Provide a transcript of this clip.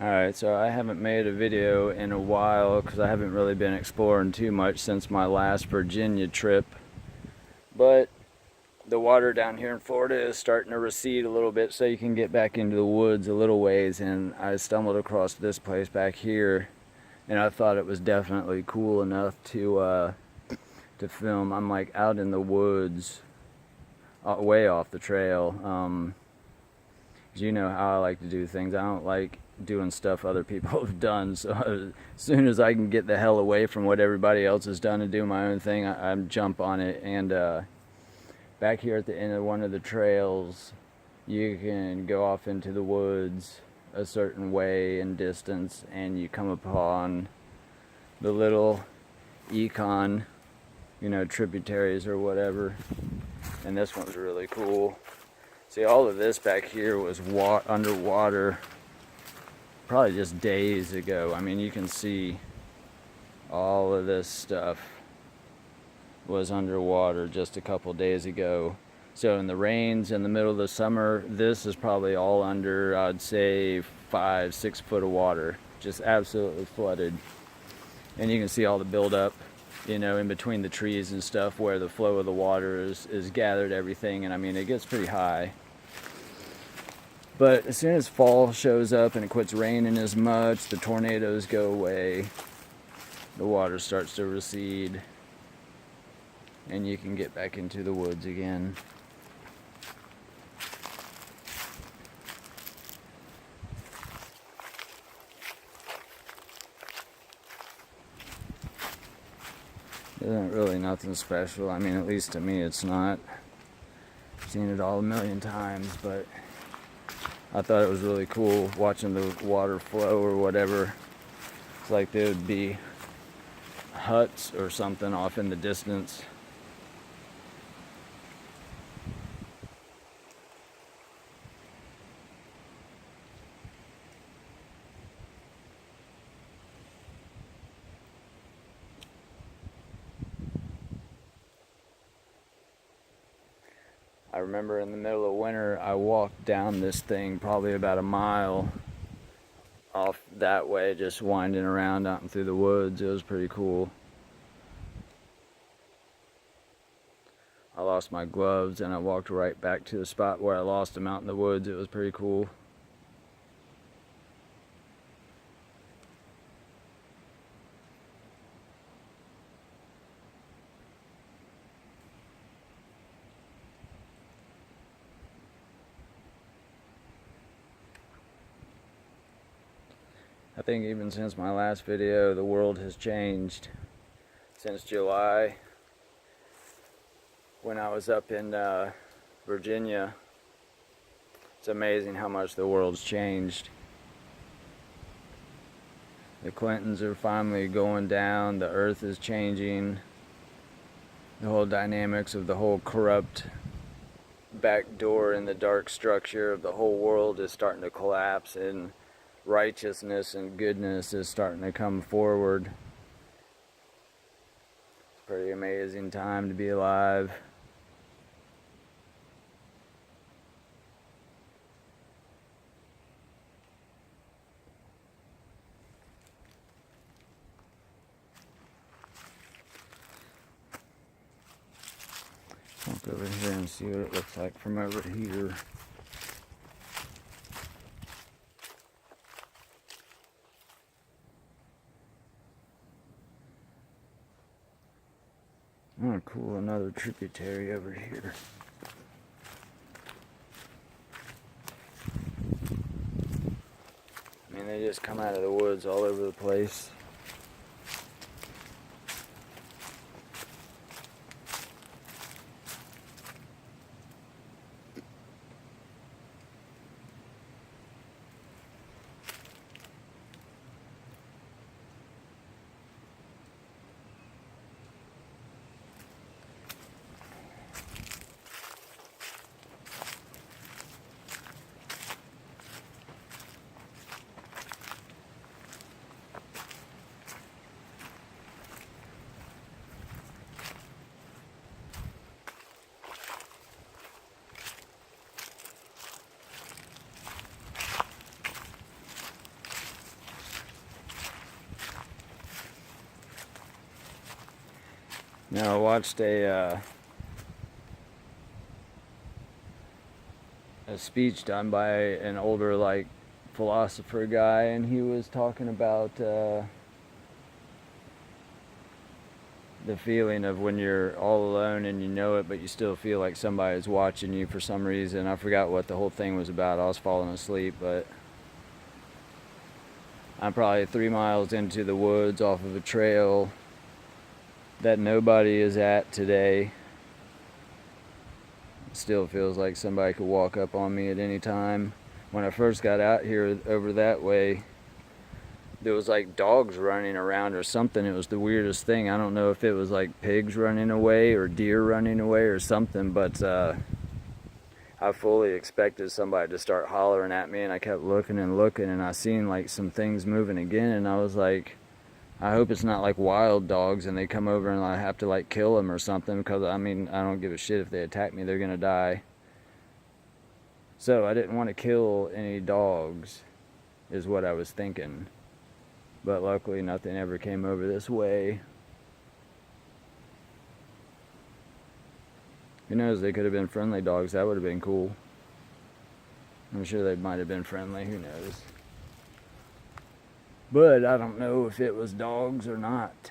Alright, so I haven't made a video in a while because I haven't really been exploring too much since my last Virginia trip. But the water down here in Florida is starting to recede a little bit, so you can get back into the woods a little ways. And I stumbled across this place back here, and I thought it was definitely cool enough to film. I'm like out in the woods, way off the trail. You know how I like to do things. I don't like doing stuff other people have done. So as soon as I can get the hell away from what everybody else has done and do my own thing, I jump on it. And back here at the end of one of the trails, you can go off into the woods a certain way and distance, and you come upon the little econ, tributaries or whatever. And this one's really cool. See, all of this back here was underwater probably just days ago. I mean, you can see all of this stuff was underwater just a couple days ago. So in the rains in the middle of the summer, this is probably all under, I'd say, 5-6 foot of water, just absolutely flooded. And you can see all the buildup, in between the trees and stuff where the flow of the water is gathered everything. And I mean, it gets pretty high. But as soon as fall shows up and it quits raining as much, the tornadoes go away, the water starts to recede, and you can get back into the woods again. Isn't really nothing special. I mean, at least to me it's not. I've seen it all a million times, but I thought it was really cool watching the water flow or whatever. It's like there would be huts or something off in the distance. I remember in the middle of winter, I walked down this thing probably about a mile off that way, just winding around out and through the woods. It was pretty cool. I lost my gloves and I walked right back to the spot where I lost them out in the woods. It was pretty cool. I think even since my last video, the world has changed. Since July, when I was up in Virginia, it's amazing how much the world's changed. The Clintons are finally going down, the earth is changing, the whole dynamics of the whole corrupt back door in the dark structure of the whole world is starting to collapse, and righteousness and goodness is starting to come forward. It's a pretty amazing time to be alive. Walk over here and see what it looks like from over here. Oh, cool, another tributary over here. I mean, they just come out of the woods all over the place. Now I watched a speech done by an older like philosopher guy, and he was talking about the feeling of when you're all alone and you know it, but you still feel like somebody's watching you for some reason. I forgot what the whole thing was about. I was falling asleep, but I'm probably 3 miles into the woods off of a trail that nobody is at today. It still feels like somebody could walk up on me at any time. When I first got out here over that way, there was like dogs running around or something. It was the weirdest thing. I don't know if it was like pigs running away or deer running away or something, but I fully expected somebody to start hollering at me, and I kept looking and looking, and I seen like some things moving again, and I was like, I hope it's not like wild dogs and they come over and I have to like kill them or something, because I mean, I don't give a shit if they attack me, they're gonna die. So I didn't want to kill any dogs, is what I was thinking. But luckily nothing ever came over this way. Who knows, they could have been friendly dogs. That would have been cool. I'm sure they might have been friendly, who knows. But I don't know if it was dogs or not.